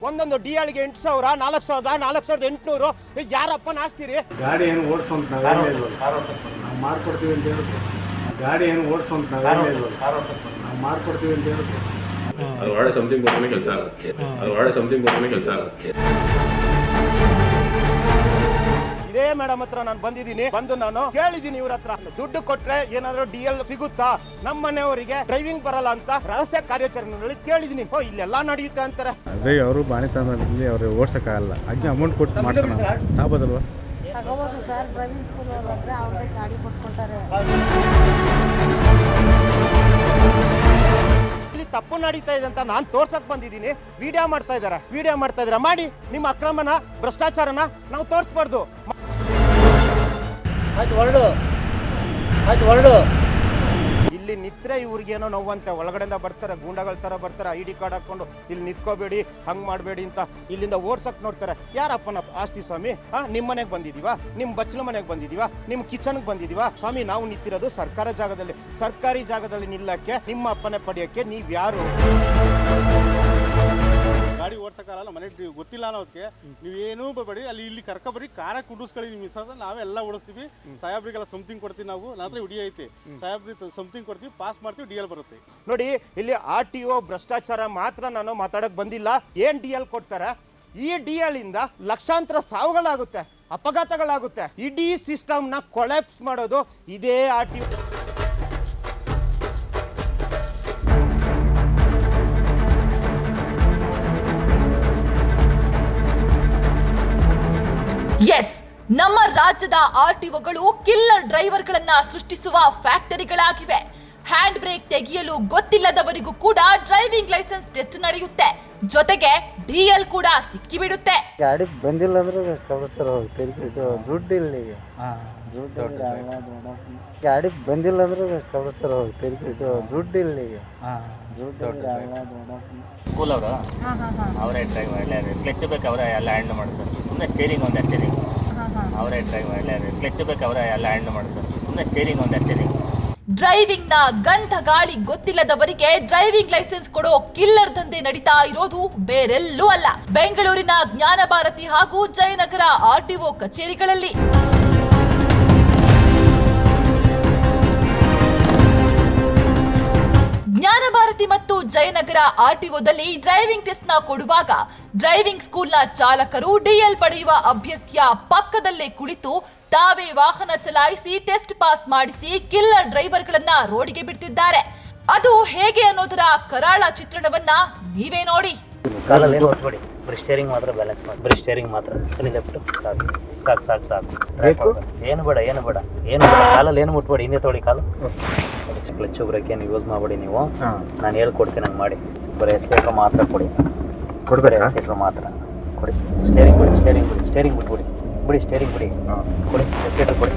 ಒಂದೊಂದು ಡಿಎಲ್ಗೆ 8,000 4,000 4,800 ಯಾರಪ್ಪ ನಾಸ್ತೀರಿ? ಗಾಡಿ ಏನು ಓಡಿಸೋಂತ ನಾವು ಮಾಡ್ಕೊಡ್ತೀವಿ ಅಂತ ಹೇಳಿದ್ರು. ಗಾಡಿ ಏನು ಓಡಿಸೋಂತ ನಾವು ಮಾಡ್ಕೊಡ್ತೀವಿ ಅಂತ ಹೇಳಿದ್ರು. ಅದು ಒಳ್ಳೆ ಸಮಥಿಂಗ್ ಬರ್ತಾನೆ ಕೆಲಸ ಆಗುತ್ತೆ. ಅದು ಒಳ್ಳೆ ಸಮಥಿಂಗ್ ಬರ್ತಾನೆ ಕೆಲಸ ಆಗುತ್ತೆ. ಇದೇ ಮೇಡಮ್ ಹತ್ರ ನಾನು ಬಂದಿದ್ದೀನಿ. ಬಂದು ನಾನು ಕೇಳಿದ್ದೀನಿ ಇವ್ರ ಹತ್ರ, ದುಡ್ಡು ಕೊಟ್ರೆ ಏನಾದ್ರು DL ಸಿಗುತ್ತಾ ನಮ್ಮ ಮನೆಯವರಿಗೆ ಡ್ರೈವಿಂಗ್ ಬರಲ್ಲ ಅಂತ ರಹಸ್ಯ ಕಾರ್ಯಾಚರಣೆಯಲ್ಲಿ ಕೇಳಿದ್ದೀನಿ. ಇಲ್ಲೆಲ್ಲ ನಡೆಯುತ್ತೆ ಅಂತಾರೆ. ಅದೇ ಅವರು ಬಾಣಿತನದಲ್ಲಿ ಅವ್ರು ಓಡ್ಸೋಕ್ಕಾಗಲ್ಲ. ಹಾಗೆ ಅಮೌಂಟ್ ಕೊಟ್ಟು ಮಾಡ್ತಾರೆ, ತಾಬೋದಲ್ವಾ? ತಗೋಬೋದು ಸರ್. ಡ್ರೈವಿಂಗ್ ಸ್ಕೂಲ್ ಹೋದ್ರೆ ಅವ್ರಿಗೆ ಗಾಡಿ ಕೊಟ್ಕೊಳ್ತಾರೆ. ಇಲ್ಲಿ ತಪ್ಪು ನಡೀತಾ ಇದೆ ಅಂತ ನಾನು ತೋರ್ಸಕ್ ಬಂದಿದ್ದೀನಿ. ವಿಡಿಯೋ ಮಾಡ್ತಾ ಇದಾರೆ. ಮಾಡಿ ನಿಮ್ಮ ಅಕ್ರಮನ, ಭ್ರಷ್ಟಾಚಾರನ ನಾವು ತೋರಿಸ್ಬಾರ್ದು. ಇಲ್ಲಿ ನಿತ್ರೆ ಇವ್ರಿಗೇನೋ ನೋವಂತೆ, ಒಳಗಡೆಯಿಂದ ಬರ್ತಾರೆ, ಗೂಂಡಾಗಳ ತರ ಬರ್ತಾರೆ, ID ಕಾರ್ಡ್ ಹಾಕೊಂಡು ಇಲ್ಲಿ ನಿಂತ್ಕೋಬೇಡಿ, ಹಂಗ್ ಮಾಡಬೇಡಿ ಅಂತ ಇಲ್ಲಿಂದ ಓಡ್ಸಕ್ ನೋಡ್ತಾರೆ. ಯಾರಪ್ಪನ ಆಸ್ತಿ ಸ್ವಾಮಿ? ನಿಮ್ಮ ಮನೆಗೆ ಬಂದಿದೀವಾ? ನಿಮ್ಮ ಬಚ್ಚಲ ಮನೆಗೆ ಬಂದಿದೀವಾ? ನಿಮ್ಮ ಕಿಚನ್ಗೆ ಬಂದಿದೀವಾ? ಸ್ವಾಮಿ, ನಾವು ನಿಂತಿರೋದು ಸರ್ಕಾರಿ ಜಾಗದಲ್ಲಿ ನಿಲ್ಲಕ್ಕೆ, ನಿಮ್ಮ ಅಪ್ಪನೆ ಪಡೆಯಕ್ಕೆ ನೀವ್ ಯಾರು? ಗಾಡಿ ಓಡ್ಸಕ್ಕಾಗಲ್ಲ, ಮನೆ ಗೊತ್ತಿಲ್ಲ ಅನ್ನೋದಕ್ಕೆ ನೀವೇನೂ ಬರಬೇಡಿ, ಇಲ್ಲಿ ಕರ್ಕೊಬರಿ, ಕಾರ ಕುಂಡಿಸ್ಕೊಳ್ಳಿ. ನಿಮ್ಮ ಮಿಸ್ಸಸ್ ನಾವೆಲ್ಲ ಓಡಿಸ್ತೀವಿ. ಸಾಹೇಬ್ರಿಗೆಲ್ಲ ಸಮಥಿಂಗ್ ಕೊಡ್ತೀವಿ. ನಾವು ನಂತರ ವಿಡಿಯೋ ಐತಿ, ಸಾಹೇಬ್ರಿಗೆ ಸಮಥಿಂಗ್ ಕೊಡ್ತೀವಿ, ಪಾಸ್ ಮಾಡ್ತೀವಿ, DL ಬರುತ್ತೆ. ನೋಡಿ, ಇಲ್ಲಿ RTO ಭ್ರಷ್ಟಾಚಾರ ಮಾತ್ರ ನಾನು ಮಾತಾಡಕ್ ಬಂದಿಲ್ಲ. ಏನ್ DL ಕೊಡ್ತಾರೆ? ಈ DL ಇಂದ ಲಕ್ಷಾಂತರ ಸಾವುಗಳಾಗುತ್ತೆ, ಅಪಘಾತಗಳಾಗುತ್ತೆ. ಇಡೀ ಸಿಸ್ಟಮ್ ನ ಕೊಲ್ಯಾಪ್ಸ್ ಮಾಡೋದು ಇದೇ RTO. ಎಸ್, ನಮ್ಮ ರಾಜ್ಯದ RTOಗಳು ಕಿಲ್ಲರ್ ಡ್ರೈವರ್ಗಳನ್ನ ಸೃಷ್ಟಿಸುವ ಫ್ಯಾಕ್ಟರಿಗಳಾಗಿವೆ. ಹ್ಯಾಂಡ್ ಬ್ರೇಕ್ ತೆಗೆಯಲು ಗೊತ್ತಿಲ್ಲದವರಿಗೂ ಕೂಡ ಡ್ರೈವಿಂಗ್ ಲೈಸೆನ್ಸ್ ಟೆಸ್ಟ್ ನಡೆಯುತ್ತೆ. ಜೊತೆಗೆ DL ಕೂಡ ಸಿಕ್ಕಿಬಿಡುತ್ತೆ. ಗಾಡಿ ಬಂದಿಲ್ಲ ಅಂದ್ರೆ ದುಡ್ಡು ಇಲ್ಲ. ಗಾಡಿ ಬಂದಿಲ್ಲ ಅಂದ್ರೆ ದುಡ್ಡು ಇಲ್ಲ. ಸ್ಕೂಲ್ ಅವರು ಅವರೇ ಡ್ರೈವ್ ಒಳ್ಳೆಯದು. ಕ್ಲಚ್ ಬೇಕು ಅವರೇ ಎಲ್ಲ ಹ್ಯಾಂಡಲ್ ಮಾಡ್ತಾರೆ. ಸುಮ್ಮನೆ ಸ್ಟೇರಿಂಗ್ ಒಂದು ಅಷ್ಟೇ. ಅವರೇ ಡ್ರೈವ್ ಒಳ್ಳೆಯದು. ಕ್ಲಚ್ ಬೇಕು ಅವರೇ ಎಲ್ಲ ಹ್ಯಾಂಡಲ್ ಮಾಡ್ತಾರೆ. ಸುಮ್ಮನೆ ಸ್ಟೇರಿಂಗ್ ಒಂದು ಅಷ್ಟೇ. ಡ್ರೈವಿಂಗ್ ನ ಗಂಧ ಗಾಳಿ ಗೊತ್ತಿಲ್ಲದವರಿಗೆ ಡ್ರೈವಿಂಗ್ ಲೈಸೆನ್ಸ್ ಕೊಡೋ ಕಿಲ್ಲರ್ ದಂಧೆ ನಡೀತಾ ಇರೋದು ಬೇರೆಲ್ಲೂ ಅಲ್ಲ, ಬೆಂಗಳೂರಿನ ಜ್ಞಾನ ಭಾರತಿ ಹಾಗೂ ಜಯನಗರ RTO ಕಚೇರಿಗಳಲ್ಲಿ. ಜ್ಞಾನ ಭಾರತಿ ಮತ್ತು ಜಯನಗರ RTOದಲ್ಲಿ ಡ್ರೈವಿಂಗ್ ಟೆಸ್ಟ್ ನ ಕೊಡುವಾಗ ಡ್ರೈವಿಂಗ್ ಸ್ಕೂಲ್ ನ ಚಾಲಕರು DL ಪಡೆಯುವ ಅಭ್ಯರ್ಥಿಯ ಪಕ್ಕದಲ್ಲೇ ಕುಳಿತು ತಾವೇ ವಾಹನ ಚಲಾಯಿಸಿ ಟೆಸ್ಟ್ ಪಾಸ್ ಮಾಡಿಸಿ ಕಿಲ್ಲರ್ ಡ್ರೈವರ್ಗಳನ್ನ ರೋಡಿಗೆ ಬಿಡ್ತಿದ್ದಾರೆ. ಅದು ಹೇಗೆ ಅನ್ನೋದರ ಕರಾಳ ಚಿತ್ರಣವನ್ನ ನೀವೇ ನೋಡಿ. ಕಾಲಲ್ಲಿ ಏನು ಹೊತ್ಕೊಡಿ, ಸ್ಟೇರಿಂಗ್ ಮಾತ್ರ ಬ್ಯಾಲೆನ್ಸ್ ಮಾಡಿ, ಬರೀ ಸ್ಟೇರಿಂಗ್ ಮಾತ್ರ ಲೆಫ್ಟ್. ಸಾಕು. ಏನು ಬೇಡ. ಕಾಲಲ್ಲಿ ಏನು ಮುಟ್ಬೇಡಿ, ಹಿಂದೆ ತೊಳಿ ಕಾಲು. ಕ್ಲಚ್ ಬ್ರೇಕ್ ಏನು ಯೂಸ್ ಮಾಡಬೇಡಿ ನೀವು. ನಾನು ಹೇಳ್ಕೊಡ್ತೀನಿ ಹಂಗೆ ಮಾಡಿ. ಬರೀ ಎಸ್ಲೇಟರ್ ಮಾತ್ರ ಕೊಡಿ. ಎಸ್ಲೇಟರ್ ಮಾತ್ರ ಕೊಡಿ. ಸ್ಟೇರಿಂಗ್ ಬಿಟ್ಬಿಡಿ. ಬಿಡಿ ಸ್ಟೇರಿಂಗ್ ಬಿಡಿ, ಕೊಡಿ ಎಸ್ಲೇಟರ್ ಕೊಡಿ.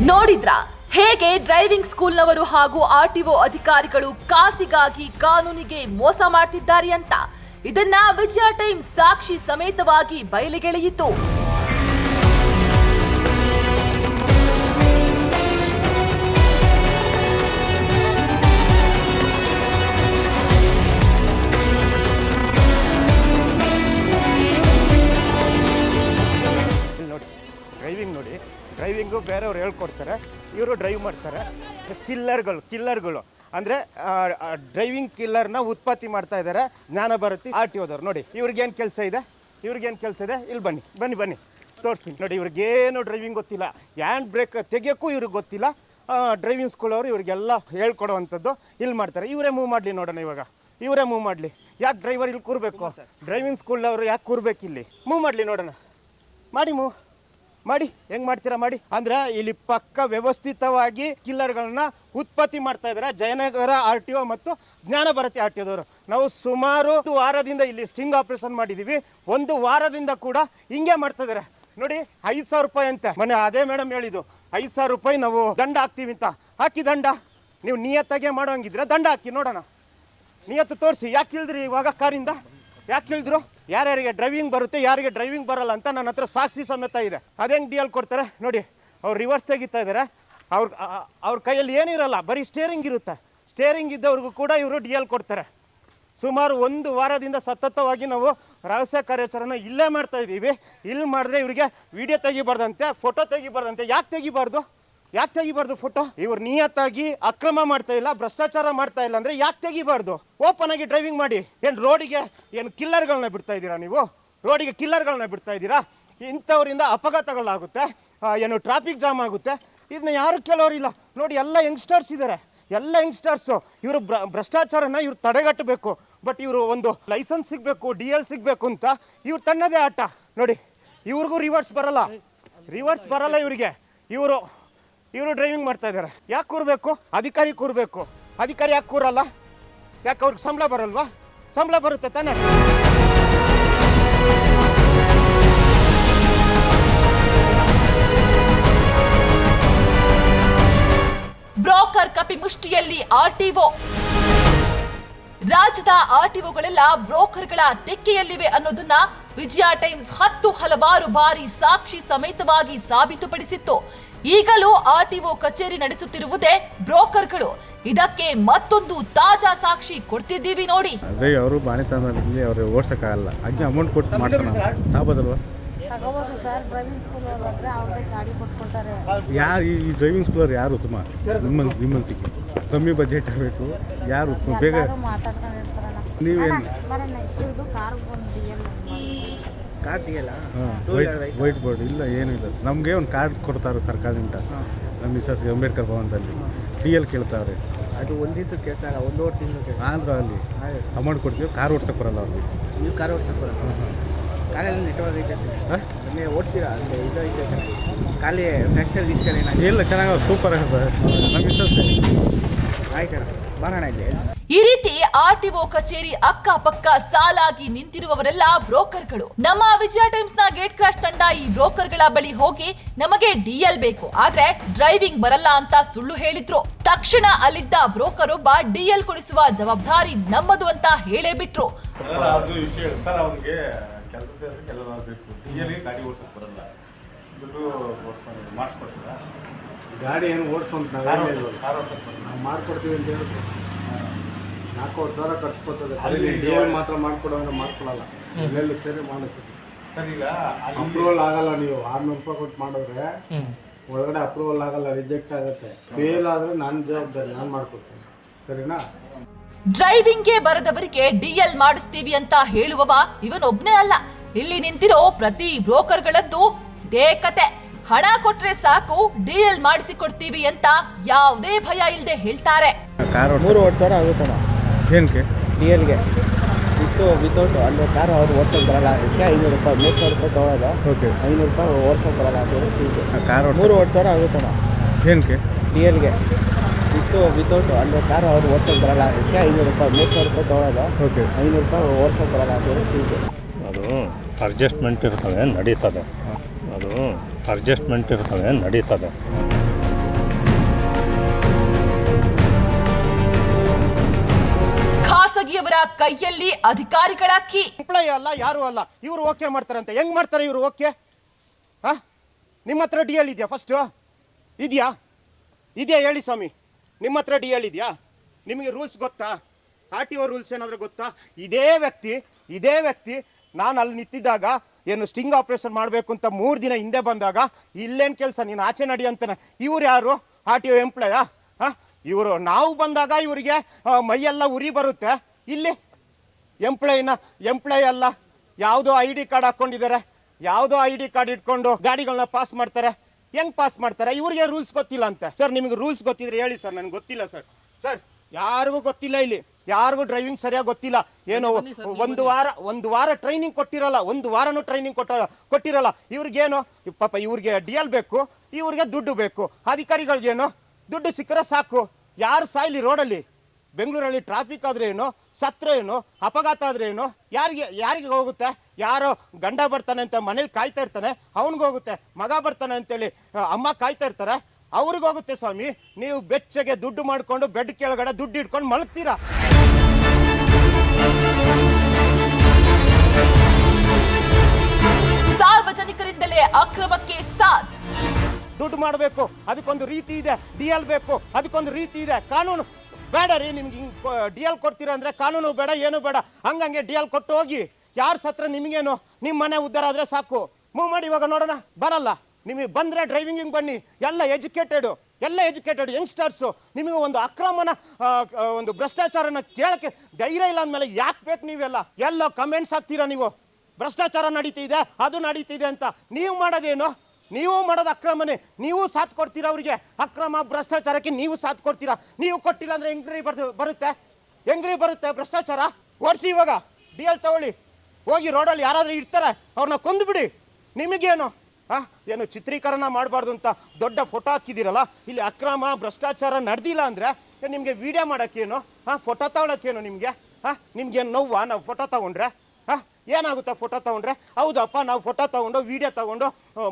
ನೋಡಿದ್ರಾ ಹೇಗೆ ಡ್ರೈವಿಂಗ್ ಸ್ಕೂಲ್ನವರು ಹಾಗೂ RTO ಅಧಿಕಾರಿಗಳು ಕಾಸಿಗಾಗಿ ಕಾನೂನಿಗೆ ಮೋಸ ಮಾಡ್ತಿದ್ದಾರೆ ಅಂತ? ಇದನ್ನ ವಿಜಯ ಟೈಮ್ ಸಾಕ್ಷಿ ಸಮೇತವಾಗಿ ಬಯಲಿಗೆಳೆಯಿತು. ಡ್ರೈವಿಂಗು ಬೇರೆಯವ್ರು ಹೇಳ್ಕೊಡ್ತಾರೆ, ಇವರು ಡ್ರೈವ್ ಮಾಡ್ತಾರೆ. ಕಿಲ್ಲರ್ಗಳು ಅಂದರೆ ಡ್ರೈವಿಂಗ್ ಕಿಲ್ಲರ್ನ ಉತ್ಪತ್ತಿ ಮಾಡ್ತಾ ಇದ್ದಾರೆ ಜ್ಞಾನ ಭಾರತಿ RTOದವ್ರು. ನೋಡಿ, ಇವ್ರಿಗೇನು ಕೆಲಸ ಇದೆ? ಇಲ್ಲಿ ಬನ್ನಿ ತೋರಿಸ್ತೀನಿ. ನೋಡಿ, ಇವ್ರಿಗೇನು ಡ್ರೈವಿಂಗ್ ಗೊತ್ತಿಲ್ಲ, ಹ್ಯಾಂಡ್ ಬ್ರೇಕ್ ತೆಗಿಯೋಕ್ಕೂ ಇವ್ರಿಗೆ ಗೊತ್ತಿಲ್ಲ. ಡ್ರೈವಿಂಗ್ ಸ್ಕೂಲವರು ಇವ್ರಿಗೆಲ್ಲ ಹೇಳ್ಕೊಡೋವಂಥದ್ದು ಇಲ್ಲಿ ಮಾಡ್ತಾರೆ. ಇವರೇ ಮೂವ್ ಮಾಡಲಿ ನೋಡೋಣ. ಇವಾಗ ಇವರೇ ಮೂವ್ ಮಾಡಲಿ. ಯಾಕೆ ಡ್ರೈವರ್ ಇಲ್ಲಿ ಕೂರಬೇಕು? ಡ್ರೈವಿಂಗ್ ಸ್ಕೂಲ್ನವರು ಯಾಕೆ ಕೂರ್ಬೇಕು ಇಲ್ಲಿ? ಮೂವ್ ಮಾಡಲಿ ನೋಡೋಣ. ಮಾಡಿ ಹೆಂಗ್ ಮಾಡ್ತೀರಾ ಮಾಡಿ. ಅಂದ್ರೆ ಇಲ್ಲಿ ಪಕ್ಕ ವ್ಯವಸ್ಥಿತವಾಗಿ ಕಿಲ್ಲರ್ಗಳನ್ನ ಉತ್ಪತ್ತಿ ಮಾಡ್ತಾ ಇದ್ದಾರೆ ಜಯನಗರ RTO ಮತ್ತು ಜ್ಞಾನ ಭಾರತಿ RTOದವರು. ನಾವು ಸುಮಾರು 1 ವಾರದಿಂದ ಇಲ್ಲಿ ಸ್ಟಿಂಗ್ ಆಪರೇಷನ್ ಮಾಡಿದೀವಿ. 1 ವಾರದಿಂದ ಕೂಡ ಹಿಂಗೆ ಮಾಡ್ತಾ ಇದ್ದಾರೆ. ನೋಡಿ, 5,000 ರೂಪಾಯಿ ಅಂತೆ. ಮೊನ್ನೆ ಅದೇ ಮೇಡಮ್ ಹೇಳಿದ್ದು, 5,000 ರೂಪಾಯಿ ನಾವು ದಂಡ ಹಾಕ್ತೀವಿ ಅಂತ. ಹಾಕಿ ದಂಡ. ನೀವು ನಿಯತ್ತಾಗೆ ಮಾಡೋಂಗಿದ್ರೆ ದಂಡ ಹಾಕಿ ನೋಡೋಣ. ನಿಯತ್ತು ತೋರಿಸಿ. ಯಾಕೆ ಇಳಿದ್ರಿ ಇವಾಗ ಕಾರಿಂದ? ಯಾಕೆ ಇಳಿದ್ರು? ಯಾರ್ಯಾರಿಗೆ ಡ್ರೈವಿಂಗ್ ಬರುತ್ತೆ, ಯಾರಿಗೆ ಡ್ರೈವಿಂಗ್ ಬರಲ್ಲ ಅಂತ ನನ್ನ ಹತ್ರ ಸಾಕ್ಷಿ ಸಮೇತ ಇದೆ. ಅದೇಂಗೆ DL ಕೊಡ್ತಾರೆ ನೋಡಿ. ಅವ್ರು ರಿವರ್ಸ್ ತೆಗಿತಾ ಇದ್ದಾರೆ. ಅವ್ರ ಕೈಯಲ್ಲಿ ಏನಿರಲ್ಲ, ಬರೀ ಸ್ಟೇರಿಂಗ್ ಇರುತ್ತೆ. ಸ್ಟೇರಿಂಗ್ ಇದ್ದವ್ರಿಗೂ ಕೂಡ ಇವರು ಡಿ ಎಲ್ ಕೊಡ್ತಾರೆ. ಸುಮಾರು 1 ವಾರದಿಂದ ಸತತವಾಗಿ ನಾವು ರಹಸ್ಯ ಕಾರ್ಯಾಚರಣೆ ಇಲ್ಲೇ ಮಾಡ್ತಾ ಇದ್ದೀವಿ. ಇಲ್ಲಿ ಮಾಡಿದ್ರೆ ಇವರಿಗೆ ವಿಡಿಯೋ ತೆಗಿಬಾರ್ದಂತೆ, ಫೋಟೋ ತೆಗಿಬಾರ್ದಂತೆ. ಯಾಕೆ ತೆಗಿಬಾರ್ದು ಫೋಟೋ? ಇವ್ರು ನಿಯತ್ತಾಗಿ ಅಕ್ರಮ ಮಾಡ್ತಾ ಇಲ್ಲ, ಭ್ರಷ್ಟಾಚಾರ ಮಾಡ್ತಾ ಇಲ್ಲ ಅಂದರೆ ಯಾಕೆ ತೆಗಿಬಾರ್ದು? ಓಪನ್ ಆಗಿ ಡ್ರೈವಿಂಗ್ ಮಾಡಿ. ಏನು ರೋಡಿಗೆ ಏನು ಕಿಲ್ಲರ್ಗಳನ್ನ ಬಿಡ್ತಾ ಇದ್ದೀರಾ ನೀವು? ರೋಡಿಗೆ ಕಿಲ್ಲರ್ಗಳನ್ನ ಬಿಡ್ತಾ ಇದ್ದೀರಾ? ಇಂಥವರಿಂದ ಅಪಘಾತಗಳಾಗುತ್ತೆ, ಏನು ಟ್ರಾಫಿಕ್ ಜಾಮ್ ಆಗುತ್ತೆ. ಇದನ್ನ ಯಾರು ಕೆಲವರಿಲ್ಲ ನೋಡಿ. ಎಲ್ಲ ಯಂಗ್ಸ್ಟರ್ಸ್ ಇದ್ದಾರೆ, ಎಲ್ಲ ಯಂಗ್ಸ್ಟರ್ಸು. ಇವರು ಭ್ರಷ್ಟಾಚಾರನ ಇವ್ರು ತಡೆಗಟ್ಟಬೇಕು. ಬಟ್ ಇವರು ಒಂದು ಲೈಸೆನ್ಸ್ ಸಿಗಬೇಕು, ಡಿ ಎಲ್ ಸಿಗಬೇಕು ಅಂತ ಇವ್ರು ತನ್ನದೇ ಆಟ ನೋಡಿ. ಇವ್ರಿಗೂ ರಿವರ್ಸ್ ಬರಲ್ಲ ಇವರಿಗೆ. ಇವರು ಡ್ರೈವಿಂಗ್ ಮಾಡ್ತಾ ಇದ್ದಾರೆ. ಯಾಕೆ ಕೂರಬೇಕು? ಅಧಿಕಾರಿ ಕೂರಬೇಕು. ಅಧಿಕಾರಿ ಯಾಕೆ ಕೂರಲ್ಲ? ಯಾಕೆ ಅವ್ರಿಗೆ ಸಂಬಳ ಬರಲ್ವಾ? ಸಂಬಳ ಬರುತ್ತೆ ತಾನೇ. ಬ್ರೋಕರ್ ಕಪಿಮುಷ್ಟಿಯಲ್ಲಿ ಆರ್ಟಿಒ. ರಾಜ್ಯದ ಆರ್ಟಿಒಗಳೆಲ್ಲ ಬ್ರೋಕರ್ಗಳ ತೆಕ್ಕೆಯಲ್ಲಿವೆ ಅನ್ನೋದನ್ನ ವಿಜಯ ಟೈಮ್ಸ್ ಹಲವಾರು ಬಾರಿ ಸಾಕ್ಷಿ ಸಮೇತವಾಗಿ ಸಾಬೀತುಪಡಿಸಿತ್ತು. ಈಗಲೂ ಆರ್ಟಿಒ ಕಚೇರಿ ನಡೆಸುತ್ತಿರುವುದೇ ಬ್ರೋಕರ್ಗಳು. ಇದಕ್ಕೆ ಮತ್ತೊಂದು ತಾಜಾ ಸಾಕ್ಷಿ ಕೊಡ್ತಿದ್ದೀವಿ ನೋಡಿ. ಅದೇ ಅವರು ಬಾಣಿತನದಲ್ಲಿ ಅವ್ರು ಓಡ್ಸೋಕ್ಕಾಗಲ್ಲ, ಹಾಗೆ ಅಮೌಂಟ್ ಕೊಟ್ಟು ಮಾಡ್ಸೋಣ ತಾಬೋದಲ್ವಾ? ತಗೋಬೋದು ಸರ್. ಡ್ರೈವಿಂಗ್ ಸ್ಕೂಲ್ ಹೋದ್ರೆ ಅವ್ರದೇ ಗಾಡಿ ಕೊಟ್ಕೊಳ್ತಾರೆ. ಯಾರು ಈ ಡ್ರೈವಿಂಗ್ ಸ್ಕೂಲರ್ ಯಾರು ಉತ್ತಮ? ನಿಮ್ಮನ್ಸಿಕೆ ಕಮ್ಮಿ ಬಜೆಟ್ ಆಗಬೇಕು. ಯಾರು ಉತ್ತಮ? ಬೇಗ ಮಾತಾಡ್ಕೊಂಡು ಇರ್ತಾರಲ್ಲ. ನೀವೇನು ಇದು ಕಾರ್ ಕಾರ್ಡ್ ವೈಟ್ ಬೋರ್ಡ್ ಇಲ್ಲ, ಏನೂ ಇಲ್ಲ. ನಮಗೆ ಒಂದು ಕಾರ್ಡ್ ಕೊಡ್ತಾರೆ ಸರ್ಕಾರದಿಂದ. ನಮ್ಮ ಮಿಸಸ್ಗೆ ಅಂಬೇಡ್ಕರ್ ಭವನದಲ್ಲಿ ಡಿ ಎಲ್ ಕೇಳ್ತಾವ್ರೆ. ಅದು ಒಂದು ದಿವಸಕ್ಕೆ ಸರ್, 1.5 ತಿಂಗಳಿಗೆ ಆಂಧ್ರ ಅಲ್ಲಿ ಅಮೌಂಟ್ ಕೊಡ್ತೀವಿ. ಕಾರ್ ಓಡ್ಸಕ್ಕೆ ಬರಲ್ಲ ಅವ್ರಿಗೆ. ನೀವು ಕಾರ್ ಓಡ್ಸಕ್ಕೆ ಬರಲ್ಲ? ಕಾಲೆಲ್ಲ ನೆಟ್ವರ್ಕ್ ಐತೆ ಅಲ್ಲಿ ಓಡಿಸಿರಾ? ಅಲ್ಲಿ ಇದು ಐತೆ ಖಾಲಿ ಫ್ರ್ಯಾಕ್ಚರ್ ಗಿಕ್ಚರ್ ಏನಾಗಿದೆ? ಇಲ್ಲ, ಚೆನ್ನಾಗಿ ಸೂಪರ್ ಆಗಿದೆ ಸರ್. ನಮ್ಮ ಮಿಸಸ್ ಆಯ್ತಣ್ಣ, ಬರೋಣ ಇಲ್ಲಿ. ಈ ರೀತಿ ಆರ್ಟಿಒ ಕಚೇರಿ ಅಕ್ಕಪಕ್ಕ ಸಾಲಾಗಿ ನಿಂತಿರುವವರೆಲ್ಲ ಬ್ರೋಕರ್ಗಳು. ನಮ್ಮ ವಿಜಯ ಟೈಮ್ಸ್ ನ ಗೇಟ್ ಕ್ರಾಶ್ ತಂಡ ಈ ಬ್ರೋಕರ್ಗಳ ಬಳಿ ಹೋಗಿ ನಮಗೆ ಡಿಎಲ್ ಬೇಕು, ಆದ್ರೆ ಡ್ರೈವಿಂಗ್ ಬರಲ್ಲ ಅಂತ ಸುಳ್ಳು ಹೇಳಿದ್ರು. ತಕ್ಷಣ ಅಲ್ಲಿದ್ದ ಬ್ರೋಕರ್ ಒಬ್ಬ ಡಿಎಲ್ ಕೊಡಿಸುವ ಜವಾಬ್ದಾರಿ ನಮ್ಮದು ಅಂತ ಹೇಳೇ ಬಿಟ್ರು. ಗಾಡಿ ಏನು ಓಡಿಸೋಂತ ನಾವು ಮಾಡ್ಕೊಡ್ತೀವಿ ಅಂತ ಹೇಳ್ತೀವಿ. 4,000 ಖರ್ಚು ಅಲ್ಲಿ ಡಿ ಎಲ್ ಮಾತ್ರ ಮಾಡ್ಕೊಡೋಂದ್ರೆ ಮಾಡ್ಕೊಡಲ್ಲ. ಎಲ್ಲೆಲ್ಲಿ ಸೇರಿ ಮಾಡಿಸ್ತೀವಿ ಸರ್. ಈಗ ಅಪ್ರೂವಲ್ ಆಗಲ್ಲ. ನೀವು 600 ರೂಪಾಯಿ ಕೊಟ್ಟು ಮಾಡಿದ್ರೆ ಒಳಗಡೆ ಅಪ್ರೂವಲ್ ಆಗಲ್ಲ, ರಿಜೆಕ್ಟ್ ಆಗುತ್ತೆ. ಫೇಲ್ ಆದರೆ ನನ್ನ ಜವಾಬ್ದಾರಿ, ನಾನು ಮಾಡ್ಕೊಡ್ತೀನಿ. ಸರಿನಾ? ಡ್ರೈವಿಂಗ್ಗೆ ಬರದವರಿಗೆ ಡಿಎಲ್ ಮಾಡಿಸ್ತೀವಿ ಅಂತ ಹೇಳುವವ ಇವನೊಬ್ನೇ ಅಲ್ಲ. ಇಲ್ಲಿ ನಿಂತಿರೋ ಪ್ರತಿ ಬ್ರೋಕರ್ಗಳದ್ದು ಇದೇ ಕತೆ. ಹಣ ಕೊಟ್ರೆ ಸಾಕು, ಡಿಎಲ್ ಮಾಡಿಸಿ ಕೊಡ್ತೀವಿ ಅಂತ ಯಾವುದೇ ಭಯ ಇಲ್ಲದೆ ಹೇಳ್ತಾರೆ. 3 ವರ್ಷ ಆಗುತ್ತಣ್ಣ ಏನಕ್ಕೆ ಡಿ ಎಲ್ಗೆ ವಿತೌಟ್ ಅಲ್ಲಿ ಕಾರ್ ಅವ್ರು ಓಡ್ಸೋಕೆ ಬರಲ್ಲ. ಅದಕ್ಕೆ 500 ರೂಪಾಯಿ 3,000 ರೂಪಾಯಿ ತೊಗೊಳೋದು. ಓಕೆ, 500 ರೂಪಾಯಿ ಓಡ್ಸೋಕೆ ಬರಲ್ಲ ಅಂತ ಕಾರ್ 3 ವರ್ಷ ಆಗುತ್ತಣ್ಣ ಏನಕ್ಕೆ ಡಿ ಎಲ್ಗೆ ವಿತೌಟ್ ಅಲ್ಲಿ ಕಾರ್ ಅವ್ರು ಓಡ್ಸೋಕೆ ಬರಲ್ಲ. ಅದಕ್ಕೆ 500 ರೂಪಾಯಿ 3,000 ರೂಪಾಯಿ ತೊಗೊಳೋದು. ಓಕೆ, 500 ರೂಪಾಯಿ ಓಡ್ಸೋಕೆ ಬರಲ್ಲ ಅಂತ ಅದು ಅಡ್ಜಸ್ಟ್ಮೆಂಟ್ ಇರ್ತವೆ, ನಡೀತದೆ. ಅದು ಅಡ್ಜಸ್ಟ್ಮೆಂಟ್ ಇರ್ತವೆ, ನಡೀತದೆ. ಖಾಸಗಿಯವರ ಕೈಯಲ್ಲಿ ಅಧಿಕಾರಿಗಳ ಕೀ. ಎಂಪ್ಲಾಯಿ ಅಲ್ಲ, ಯಾರು ಅಲ್ಲ. ಇವರು ಓಕೆ ಮಾಡ್ತಾರಂತೆ. ಹೆಂಗ್ ಮಾಡ್ತಾರೆ ಇವರು ಓಕೆ? ನಿಮ್ಮ ಹತ್ರ ಡಿ ಎಲ್ ಇದೆಯಾ? ಫಸ್ಟ್ ಇದೆಯಾ ಹೇಳಿ ಸ್ವಾಮಿ. ನಿಮ್ಮ ಹತ್ರ ಡಿ ಎಲ್ ಇದೆಯಾ? ನಿಮಗೆ ರೂಲ್ಸ್ ಗೊತ್ತಾ? RTO ರೂಲ್ಸ್ ಏನಾದರೂ ಗೊತ್ತಾ? ಇದೇ ವ್ಯಕ್ತಿ ನಾನು ಅಲ್ಲಿ ನಿಂತಿದ್ದಾಗ ಏನು ಸ್ಟಿಂಗ್ ಆಪರೇಷನ್ ಮಾಡಬೇಕು ಅಂತ 3 ದಿನ ಹಿಂದೆ ಬಂದಾಗ ಇಲ್ಲೇನು ಕೆಲಸ, ನೀನು ಆಚೆ ನಡಿ ಅಂತಾನೆ. ಇವ್ರು ಯಾರು? RTO ಎಂಪ್ಲಾಯಾ? ಇವರು ನಾವು ಬಂದಾಗ ಇವರಿಗೆ ಮೈಯೆಲ್ಲ ಉರಿ ಬರುತ್ತೆ. ಇಲ್ಲಿ ಎಂಪ್ಲಾಯಿ ಅಲ್ಲ, ಯಾವುದೋ ID ಕಾರ್ಡ್ ಹಾಕ್ಕೊಂಡಿದ್ದಾರೆ. ಯಾವುದೋ ID ಕಾರ್ಡ್ ಇಟ್ಕೊಂಡು ಗಾಡಿಗಳನ್ನ ಪಾಸ್ ಮಾಡ್ತಾರೆ. ಹೆಂಗೆ ಪಾಸ್ ಮಾಡ್ತಾರೆ? ಇವ್ರಿಗೆ ರೂಲ್ಸ್ ಗೊತ್ತಿಲ್ಲ ಅಂತೆ. ಸರ್, ನಿಮಗೆ ರೂಲ್ಸ್ ಗೊತ್ತಿದ್ರೆ ಹೇಳಿ ಸರ್. ನನಗೆ ಗೊತ್ತಿಲ್ಲ ಸರ್. ಯಾರಿಗೂ ಗೊತ್ತಿಲ್ಲ. ಇಲ್ಲಿ ಯಾರಿಗೂ ಡ್ರೈವಿಂಗ್ ಸರಿಯಾಗಿ ಗೊತ್ತಿಲ್ಲ. ಏನೋ ಒಂದು ವಾರ ಟ್ರೈನಿಂಗ್ ಕೊಟ್ಟಿರಲ್ಲ. 1 ವಾರನೂ ಟ್ರೈನಿಂಗ್ ಕೊಟ್ಟಿರಲ್ಲ. ಇವ್ರಿಗೇನು ಪಾಪ, ಇವ್ರಿಗೆ DL ಬೇಕು, ಇವ್ರಿಗೆ ದುಡ್ಡು ಬೇಕು. ಅಧಿಕಾರಿಗಳಿಗೇನು ದುಡ್ಡು ಸಿಕ್ಕರೆ ಸಾಕು. ಯಾರು ಸಾಯ್ಲಿ ರೋಡಲ್ಲಿ? ಬೆಂಗಳೂರಲ್ಲಿ ಟ್ರಾಫಿಕ್ ಆದರೆ ಏನು, ಸತ್ರ ಏನು, ಅಪಘಾತ ಆದರೆ ಏನು, ಯಾರಿಗೆ ಹೋಗುತ್ತೆ? ಯಾರೋ ಗಂಡ ಬರ್ತಾನೆ ಅಂತ ಮನೇಲಿ ಕಾಯ್ತಾ ಇರ್ತಾನೆ, ಅವನಿಗೋಗುತ್ತೆ. ಮಗ ಬರ್ತಾನೆ ಅಂತೇಳಿ ಅಮ್ಮ ಕಾಯ್ತಾ ಇರ್ತಾರೆ, ಅವ್ರಿಗೋಗುತ್ತೆ ಸ್ವಾಮಿ. ನೀವು ಬೆಚ್ಚಗೆ ದುಡ್ಡು ಮಾಡಿಕೊಂಡು ಬೆಡ್ ಕೆಳಗಡೆ ದುಡ್ಡು ಇಟ್ಕೊಂಡು ಮಲಗ್ತೀರಾ. ಸಾರ್ವಜನಿಕರಿಂದಲೇ ಅಕ್ರಮಕ್ಕೆ ಸಾಥ್. ದುಡ್ಡು ಮಾಡಬೇಕು, ಅದಕ್ಕೊಂದು ರೀತಿ ಇದೆ. DL ಬೇಕು, ಅದಕ್ಕೊಂದು ರೀತಿ ಇದೆ. ಬೇಡ ರೀ ನಿಮ್ಗೆ ಹಿಂಗೆ ಡಿ ಎಲ್ ಕೊಡ್ತೀರಾ ಅಂದರೆ ಕಾನೂನು ಬೇಡ ಏನು ಬೇಡ, ಹಂಗಂಗೆ ಡಿ ಎಲ್ ಕೊಟ್ಟು ಹೋಗಿ. ಯಾರು ಸತ್ರ ನಿಮಗೇನು, ನಿಮ್ಮ ಮನೆ ಉದ್ಧಾರ ಆದರೆ ಸಾಕು. ಮೂವ್ ಮಾಡಿ ಇವಾಗ ನೋಡೋಣ. ಬರಲ್ಲ ನಿಮಗೆ ಬಂದರೆ ಡ್ರೈವಿಂಗಿಗೆ ಬನ್ನಿ. ಎಲ್ಲ ಎಜುಕೇಟೆಡ್ ಯಂಗ್ಸ್ಟರ್ಸು. ನಿಮಗೆ ಒಂದು ಅಕ್ರಮನ ಒಂದು ಭ್ರಷ್ಟಾಚಾರನ ಕೇಳಕ್ಕೆ ಧೈರ್ಯ ಇಲ್ಲ ಅಂದಮೇಲೆ ಯಾಕೆ ಬೇಕು ನೀವೆಲ್ಲ? ಎಲ್ಲ ಕಮೆಂಟ್ಸ್ ಹಾಕ್ತೀರಾ ನೀವು, ಭ್ರಷ್ಟಾಚಾರ ನಡೀತಿದೆ ಅದು ನಡೀತಿದೆ ಅಂತ. ನೀವು ಮಾಡೋದೇನು? ನೀವು ಮಾಡೋದು ಅಕ್ರಮನೇ. ನೀವು ಸಾಥ್ ಕೊಡ್ತೀರಾ ಅವರಿಗೆ, ಅಕ್ರಮ ಭ್ರಷ್ಟಾಚಾರಕ್ಕೆ ನೀವು ಸಾಥ್ ಕೊಡ್ತೀರಾ. ನೀವು ಕೊಟ್ಟಿಲ್ಲ ಅಂದರೆ ಹೆಂಗ್ರಿ ಬರುತ್ತೆ ಭ್ರಷ್ಟಾಚಾರ? ಓಡಿಸಿ ಇವಾಗ ಡಿ ಎಲ್ ತಗೊಳ್ಳಿ. ಹೋಗಿ ರೋಡಲ್ಲಿ ಯಾರಾದರೂ ಇರ್ತಾರೆ ಅವ್ರನ್ನ ಕೊಂದುಬಿಡಿ. ನಿಮಗೇನು ಏನು ಚಿತ್ರೀಕರಣ ಮಾಡಬಾರ್ದು ಅಂತ ದೊಡ್ಡ ಫೋಟೋ ಹಾಕಿದ್ದೀರಲ್ಲ, ಇಲ್ಲಿ ಅಕ್ರಮ ಭ್ರಷ್ಟಾಚಾರ ನಡೆದಿಲ್ಲ ಅಂದರೆ ನಿಮಗೆ ವಿಡಿಯೋ ಮಾಡೋಕ್ಕೇನು, ಫೋಟೋ ತಗೊಳಕ್ಕೇನು ನಿಮಗೆ? ನಿಮ್ಗೇನು ನೋವಾ ನಾವು ಫೋಟೋ ತಗೊಂಡ್ರೆ? ಏನಾಗುತ್ತೆ ಫೋಟೋ ತೊಗೊಂಡ್ರೆ? ಹೌದಪ್ಪ, ನಾವು ಫೋಟೋ ತೊಗೊಂಡು ವೀಡಿಯೋ ತೊಗೊಂಡು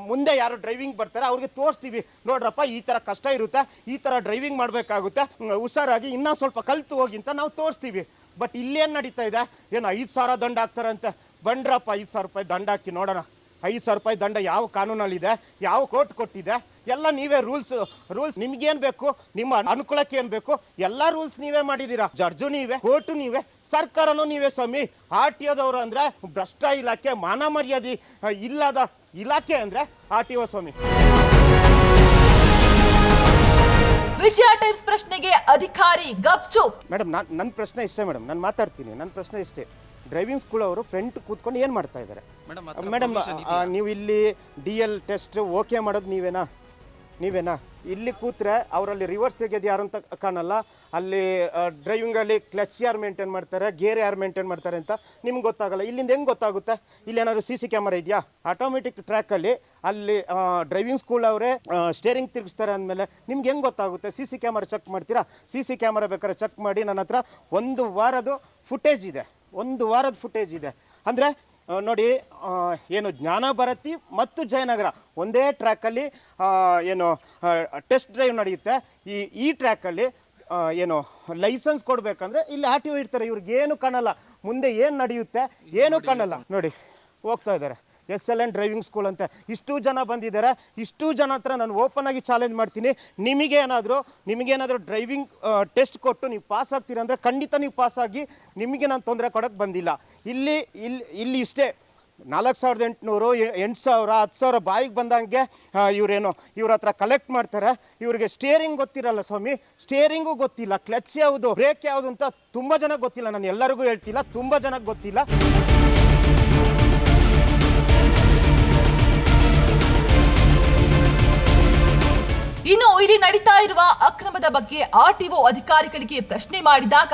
ಮುಂದೆ ಯಾರು ಡ್ರೈವಿಂಗ್ ಬರ್ತಾರೆ ಅವ್ರಿಗೆ ತೋರಿಸ್ತೀವಿ, ನೋಡ್ರಪ್ಪ ಈ ಥರ ಕಷ್ಟ ಇರುತ್ತೆ, ಈ ಥರ ಡ್ರೈವಿಂಗ್ ಮಾಡಬೇಕಾಗುತ್ತೆ, ಹುಷಾರಾಗಿ ಇನ್ನೂ ಸ್ವಲ್ಪ ಕಲಿತು ಹೋಗಿ ಅಂತ ನಾವು ತೋರಿಸ್ತೀವಿ. ಬಟ್ ಇಲ್ಲೇನು ನಡೀತಾ ಇದೆ? ಏನು 5,000 ದಂಡ ಹಾಕ್ತಾರಂತೆ. ಬಂಡ್ರಪ್ಪ 5,000 ರೂಪಾಯಿ ದಂಡ ಹಾಕಿ ನೋಡೋಣ. 5,000 ರೂಪಾಯಿ ದಂಡ ಯಾವ ಕಾನೂನಲ್ಲಿದೆ, ಯಾವ ಕೋರ್ಟ್ ಕೊಟ್ಟಿದೆ? ಎಲ್ಲ ನೀವೇ ರೂಲ್ಸ್ ನಿಮ್ಗೇನು ಬೇಕು, ನಿಮ್ಮ ಅನುಕೂಲಕ್ಕೆ ಏನು ಬೇಕು ಎಲ್ಲ ರೂಲ್ಸ್ ನೀವೇ ಮಾಡಿದ್ದೀರಾ. ಜಡ್ಜು ನೀವೇ, ಕೋರ್ಟು ನೀವೇ, ಸರ್ಕಾರನೂ ನೀವೇ ಸ್ವಾಮಿ. RTOದವರು ಅಂದರೆ ಭ್ರಷ್ಟ ಇಲಾಖೆ, ಮಾನ ಮರ್ಯಾದೆ ಇಲ್ಲದ ಇಲಾಖೆ ಅಂದರೆ RTO ಸ್ವಾಮಿ. ವಿಜಯ ಟೈಮ್ಸ್ ಪ್ರಶ್ನೆಗೆ ಅಧಿಕಾರಿ ಗಪ್ಚುಪ್. ಮೇಡಮ್ ನನ್ನ ಪ್ರಶ್ನೆ ಇಷ್ಟೇ ಮೇಡಮ್, ನಾನು ಮಾತಾಡ್ತೀನಿ. ನನ್ನ ಪ್ರಶ್ನೆ ಇಷ್ಟೇ, ಡ್ರೈವಿಂಗ್ ಸ್ಕೂಲ್ ಅವರು ಫ್ರಂಟ್ ಕೂತ್ಕೊಂಡು ಏನು ಮಾಡ್ತಾ ಇದ್ದಾರೆ ಮೇಡಮ್? ನೀವು ಇಲ್ಲಿ DL ಟೆಸ್ಟ್ ಓಕೆ ಮಾಡೋದು ನೀವೇನಾ? ಇಲ್ಲಿ ಕೂತ್ರೆ ಅವರಲ್ಲಿ ರಿವರ್ಸ್ ತೆಗೆಯೋದು ಯಾರು ಅಂತ ಕಾಣಲ್ಲ. ಅಲ್ಲಿ ಡ್ರೈವಿಂಗಲ್ಲಿ ಕ್ಲಚ್ ಯಾರು ಮೇಂಟೈನ್ ಮಾಡ್ತಾರೆ, ಗೇರ್ ಯಾರು ಮೇಂಟೈನ್ ಮಾಡ್ತಾರೆ ಅಂತ ನಿಮ್ಗೆ ಗೊತ್ತಾಗಲ್ಲ. ಇಲ್ಲಿಂದ ಹೆಂಗೆ ಗೊತ್ತಾಗುತ್ತೆ? ಇಲ್ಲಿ ಏನಾದ್ರು CC ಕ್ಯಾಮರಾ ಇದೆಯಾ? ಆಟೋಮೆಟಿಕ್ ಟ್ರ್ಯಾಕಲ್ಲಿ ಅಲ್ಲಿ ಡ್ರೈವಿಂಗ್ ಸ್ಕೂಲ್ ಅವರೇ ಸ್ಟೇರಿಂಗ್ ತಿರುಗಿಸ್ತಾರೆ ಅಂದಮೇಲೆ ನಿಮ್ಗೆ ಹೆಂಗೆ ಗೊತ್ತಾಗುತ್ತೆ? CC ಕ್ಯಾಮರಾ ಚೆಕ್ ಮಾಡ್ತೀರಾ? CC ಕ್ಯಾಮರಾ ಬೇಕಾದ್ರೆ ಚೆಕ್ ಮಾಡಿ. ನನ್ನ ಹತ್ರ 1 ವಾರದ ಫುಟೇಜ್ ಇದೆ. ಅಂದರೆ ನೋಡಿ, ಏನು ಜ್ಞಾನ ಭಾರತಿ ಮತ್ತು ಜಯನಗರ ಒಂದೇ ಟ್ರ್ಯಾಕಲ್ಲಿ ಏನು ಟೆಸ್ಟ್ ಡ್ರೈವ್ ನಡೆಯುತ್ತೆ. ಈ ಟ್ರ್ಯಾಕಲ್ಲಿ ಏನು ಲೈಸೆನ್ಸ್ ಕೊಡಬೇಕಂದ್ರೆ ಇಲ್ಲಿ RTO ಇರ್ತಾರೆ. ಇವ್ರಿಗೇನು ಕಾಣಲ್ಲ, ಮುಂದೆ ಏನು ನಡೆಯುತ್ತೆ ಏನು ಕಾಣಲ್ಲ. ನೋಡಿ ಹೋಗ್ತಾ ಇದ್ದಾರೆ SLN ಡ್ರೈವಿಂಗ್ ಸ್ಕೂಲ್ ಅಂತ. ಇಷ್ಟು ಜನ ಬಂದಿದ್ದಾರೆ. ಇಷ್ಟು ಜನ ಹತ್ರ ನಾನು ಓಪನ್ ಆಗಿ ಚಾಲೆಂಜ್ ಮಾಡ್ತೀನಿ. ನಿಮಗೇನಾದರೂ ಡ್ರೈವಿಂಗ್ ಟೆಸ್ಟ್ ಕೊಟ್ಟು ನೀವು ಪಾಸ್ ಆಗ್ತೀರ ಅಂದರೆ ಖಂಡಿತ ನೀವು ಪಾಸ್ ಆಗಿ, ನಿಮಗೆ ನಾನು ತೊಂದರೆ ಕೊಡೋಕ್ಕೆ ಬಂದಿಲ್ಲ. ಇಲ್ಲಿ ಇಷ್ಟೇ 4,800, 8,000, 10,000 ಬಾಯಿಗೆ ಬಂದಂಗೆ ಇವ್ರ ಹತ್ರ ಕಲೆಕ್ಟ್ ಮಾಡ್ತಾರೆ. ಇವ್ರಿಗೆ ಸ್ಟೇರಿಂಗ್ ಗೊತ್ತಿರಲ್ಲ ಸ್ವಾಮಿ, ಸ್ಟೇರಿಂಗು ಗೊತ್ತಿಲ್ಲ, ಕ್ಲಚ್ ಯಾವುದು, ಬ್ರೇಕ್ ಯಾವುದು ಅಂತ ತುಂಬ ಜನಕ್ಕೆ ಗೊತ್ತಿಲ್ಲ. ನಾನು ಎಲ್ಲರಿಗೂ ಹೇಳ್ತಿಲ್ಲ, ತುಂಬ ಜನಕ್ಕೆ ಗೊತ್ತಿಲ್ಲ. ಇನ್ನು ಇಲ್ಲಿ ನಡೀತಾ ಇರುವ ಅಕ್ರಮದ ಬಗ್ಗೆ RTO ಅಧಿಕಾರಿಗಳಿಗೆ ಪ್ರಶ್ನೆ ಮಾಡಿದಾಗ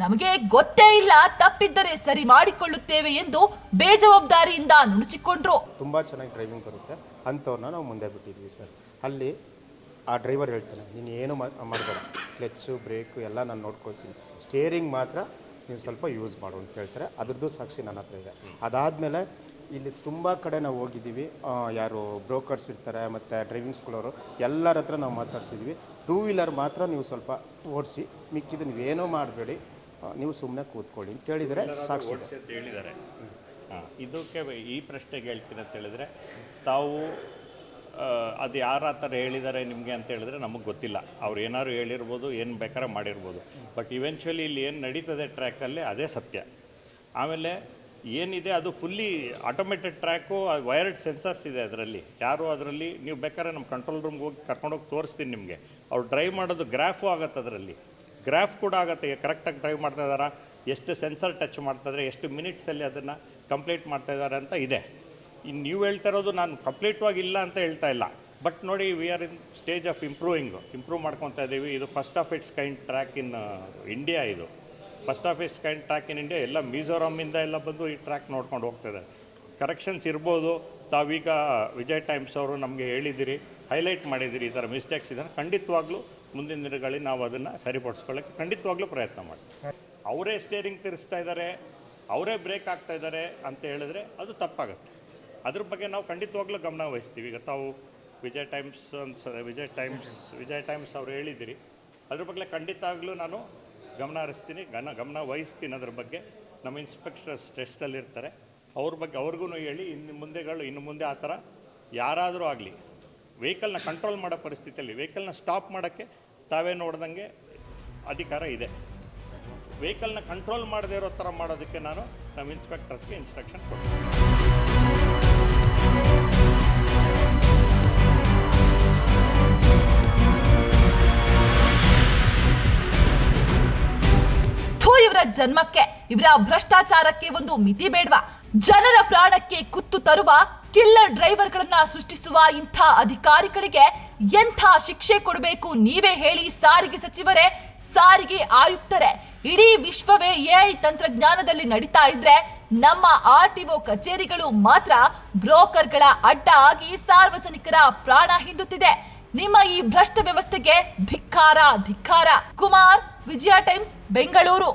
ನಮಗೆ ಗೊತ್ತೇ ಇಲ್ಲ, ತಪ್ಪಿದ್ದರೆ ಸರಿ ಮಾಡಿಕೊಳ್ಳುತ್ತೇವೆ ಎಂದು ಬೇಜವಾಬ್ದಾರಿಯಿಂದ ನುಣುಚಿಕೊಂಡ್ರು. ತುಂಬ ಚೆನ್ನಾಗಿ ಡ್ರೈವಿಂಗ್ ಬರುತ್ತೆ ಅಂಥವ್ರನ್ನ ನಾವು ಮುಂದೆ ಬಿಟ್ಟಿದ್ವಿ ಸರ್. ಅಲ್ಲಿ ಆ ಡ್ರೈವರ್ ಹೇಳ್ತಾನೆ, ನೀನು ಏನು ಮಾಡಬೇಡ, ಕ್ಲಚ್ಚು ಬ್ರೇಕು ಎಲ್ಲ ನಾನು ನೋಡ್ಕೊಳ್ತೀನಿ, ಸ್ಟೇರಿಂಗ್ ಮಾತ್ರ ನೀವು ಸ್ವಲ್ಪ ಯೂಸ್ ಮಾಡು ಅಂತ ಹೇಳ್ತಾರೆ. ಅದ್ರದ್ದು ಸಾಕ್ಷಿ ನನ್ನ ಹತ್ರ ಇದೆ. ಅದಾದಮೇಲೆ ಇಲ್ಲಿ ತುಂಬ ಕಡೆ ನಾವು ಹೋಗಿದ್ದೀವಿ. ಯಾರು ಬ್ರೋಕರ್ಸ್ ಇರ್ತಾರೆ ಮತ್ತು ಡ್ರೈವಿಂಗ್ ಸ್ಕೂಲವರು ಎಲ್ಲರ ಹತ್ರ ನಾವು ಮಾತಾಡ್ಸಿದ್ವಿ. 2 ವೀಲರ್ ಮಾತ್ರ ನೀವು ಸ್ವಲ್ಪ ಓಡಿಸಿ, ಮಿಕ್ಕಿದ್ದು ನೀವೇನೋ ಮಾಡಬೇಡಿ, ನೀವು ಸುಮ್ಮನೆ ಕೂತ್ಕೊಳ್ಳಿ ಅಂತ ಹೇಳಿದರೆ ಸಾಕ್ಷಿ ಅಂತ ಹೇಳಿದ್ದಾರೆ. ಇದಕ್ಕೆ ಈ ಪ್ರಶ್ನೆಗೆ ಹೇಳ್ತೀನಿ ಅಂತ ಹೇಳಿದ್ರೆ, ತಾವು ಅದು ಯಾರು ಆ ಥರ ಹೇಳಿದ್ದಾರೆ ನಿಮಗೆ ಅಂತ ಹೇಳಿದ್ರೆ ನಮಗೆ ಗೊತ್ತಿಲ್ಲ. ಅವ್ರು ಏನಾದ್ರು ಹೇಳಿರ್ಬೋದು, ಏನು ಬೇಕಾದ್ರೆ ಮಾಡಿರ್ಬೋದು. ಬಟ್ ಇವೆಂಚುಲಿ ಇಲ್ಲಿ ಏನು ನಡೀತದೆ ಟ್ರ್ಯಾಕಲ್ಲಿ ಅದೇ ಸತ್ಯ. ಆಮೇಲೆ ಏನಿದೆ ಅದು fully automated track, wired sensors ಇದೆ ಅದರಲ್ಲಿ. ಯಾರು ಅದರಲ್ಲಿ ನೀವು ಬೇಕಾದ್ರೆ ನಮ್ಮ ಕಂಟ್ರೋಲ್ ರೂಮ್ಗೆ ಹೋಗಿ ಕರ್ಕೊಂಡೋಗಿ ತೋರಿಸ್ತೀನಿ ನಿಮಗೆ. ಅವ್ರು ಡ್ರೈವ್ ಮಾಡೋದು ಗ್ರಾಫು ಆಗುತ್ತೆ, ಅದರಲ್ಲಿ ಗ್ರಾಫ್ ಕೂಡ ಆಗುತ್ತೆ. ಕರೆಕ್ಟಾಗಿ ಡ್ರೈವ್ ಮಾಡ್ತಾ ಇದ್ದಾರಾ, ಎಷ್ಟು ಸೆನ್ಸರ್ ಟಚ್ ಮಾಡ್ತಾಯಿದ್ದಾರೆ, ಎಷ್ಟು ಮಿನಿಟ್ಸಲ್ಲಿ ಅದನ್ನು ಕಂಪ್ಲೀಟ್ ಮಾಡ್ತಾಯಿದ್ದಾರೆ ಅಂತ ಇದೆ. ಇನ್ನು ನೀವು ಹೇಳ್ತಾ ಇರೋದು ನಾನು ಕಂಪ್ಲೀಟ್ವಾಗಿ ಇಲ್ಲ ಅಂತ ಹೇಳ್ತಾ ಇಲ್ಲ. ಬಟ್ ನೋಡಿ, we are in stage of improve ಮಾಡ್ಕೊತಾ ಇದ್ದೀವಿ. ಇದು first of its kind track in India. ಇದು first of its kind track in India. ಎಲ್ಲ ಮಿಜೋರಾಮಿಂದ ಎಲ್ಲ ಬಂದು ಈ ಟ್ರ್ಯಾಕ್ ನೋಡ್ಕೊಂಡು ಹೋಗ್ತಾಯಿದ್ದಾರೆ. ಕರೆಕ್ಷನ್ಸ್ ಇರ್ಬೋದು. ತಾವೀಗ ವಿಜಯ್ ಟೈಮ್ಸ್ ಅವರು ನಮಗೆ ಹೇಳಿದ್ದೀರಿ, ಹೈಲೈಟ್ ಮಾಡಿದ್ದೀರಿ, ಈ ಥರ ಮಿಸ್ಟೇಕ್ಸ್ ಇದೆ. ಖಂಡಿತವಾಗ್ಲೂ ಮುಂದಿನ ದಿನಗಳಲ್ಲಿ ನಾವು ಅದನ್ನು ಸರಿಪಡಿಸ್ಕೊಳ್ಳೋಕ್ಕೆ ಖಂಡಿತವಾಗ್ಲೂ ಪ್ರಯತ್ನ ಮಾಡ್ತೀವಿ. ಅವರೇ ಸ್ಟೇರಿಂಗ್ ತಿರುಗಿಸ್ತಾ ಇದ್ದಾರೆ, ಅವರೇ ಬ್ರೇಕ್ ಆಗ್ತಾ ಇದ್ದಾರೆ ಅಂತ ಹೇಳಿದ್ರೆ ಅದು ತಪ್ಪಾಗುತ್ತೆ. ಅದ್ರ ಬಗ್ಗೆ ನಾವು ಖಂಡಿತವಾಗ್ಲೂ ಗಮನ ವಹಿಸ್ತೀವಿ. ಈಗ ತಾವು ವಿಜಯ್ ಟೈಮ್ಸ್ ಅವರು ಹೇಳಿದ್ದೀರಿ, ಅದ್ರ ಬಗ್ಗೆ ಖಂಡಿತವಾಗ್ಲೂ ನಾನು ಗಮನ ಹರಿಸ್ತೀನಿ, ಗಮನ ವಹಿಸ್ತೀನಿ. ಅದ್ರ ಬಗ್ಗೆ ನಮ್ಮ ಇನ್ಸ್ಪೆಕ್ಟರ್ಸ್ ಟೆಸ್ಟಲ್ಲಿರ್ತಾರೆ, ಅವ್ರ ಬಗ್ಗೆ ಅವ್ರಿಗೂ ಹೇಳಿ ಇನ್ನು ಮುಂದೆ ಆ ಥರ ಯಾರಾದರೂ ಆಗಲಿ ವೆಹಿಕಲ್ನ ಕಂಟ್ರೋಲ್ ಮಾಡೋ ಪರಿಸ್ಥಿತಿಯಲ್ಲಿ ವೆಹಿಕಲ್ನ ಸ್ಟಾಪ್ ಮಾಡೋಕ್ಕೆ ತಾವೇ ನೋಡ್ದಂಗೆ ಅಧಿಕಾರ ಇದೆ. ವೆಹಿಕಲ್ನ ಕಂಟ್ರೋಲ್ ಮಾಡದೇ ಇರೋ ಥರ ಮಾಡೋದಕ್ಕೆ ನಾನು ನಮ್ಮ ಇನ್ಸ್ಪೆಕ್ಟರ್ಸ್ಗೆ ಇನ್ಸ್ಟ್ರಕ್ಷನ್ ಕೊಡ್ತೀನಿ. ಇವರ ಜನ್ಮಕ್ಕೆ, ಇವರ ಭ್ರಷ್ಟಾಚಾರಕ್ಕೆ ಒಂದು ಮಿತಿ ಬೇಡ್ವಾ? ಜನರ ಪ್ರಾಣಕ್ಕೆ ಕುತ್ತು ತರುವ ಕಿಲ್ಲರ್ ಡ್ರೈವರ್ಗಳನ್ನ ಸೃಷ್ಟಿಸುವ ಇಂಥ ಅಧಿಕಾರಿಗಳಿಗೆ ಎಂಥ ಶಿಕ್ಷೆ ಕೊಡಬೇಕು ನೀವೇ ಹೇಳಿ ಸಾರಿಗೆ ಸಚಿವರೇ, ಸಾರಿಗೆ ಆಯುಕ್ತರೇ. ಇಡೀ ವಿಶ್ವವೇ ಎಐ ತಂತ್ರಜ್ಞಾನದಲ್ಲಿ ನಡೀತಾ ಇದ್ರೆ ನಮ್ಮ RTO ಕಚೇರಿಗಳು ಮಾತ್ರ ಬ್ರೋಕರ್ಗಳ ಅಡ್ಡ ಆಗಿ ಸಾರ್ವಜನಿಕರ ಪ್ರಾಣ ಹಿಂಡುತ್ತಿದೆ. ನಿಮ್ಮ ಈ ಭ್ರಷ್ಟ ವ್ಯವಸ್ಥೆಗೆ ಧಿಕ್ಕಾರ ಧಿಕ್ಕಾರ. ಕುಮಾರ್, ವಿಜಯ ಟೈಮ್ಸ್, ಬೆಂಗಳೂರು.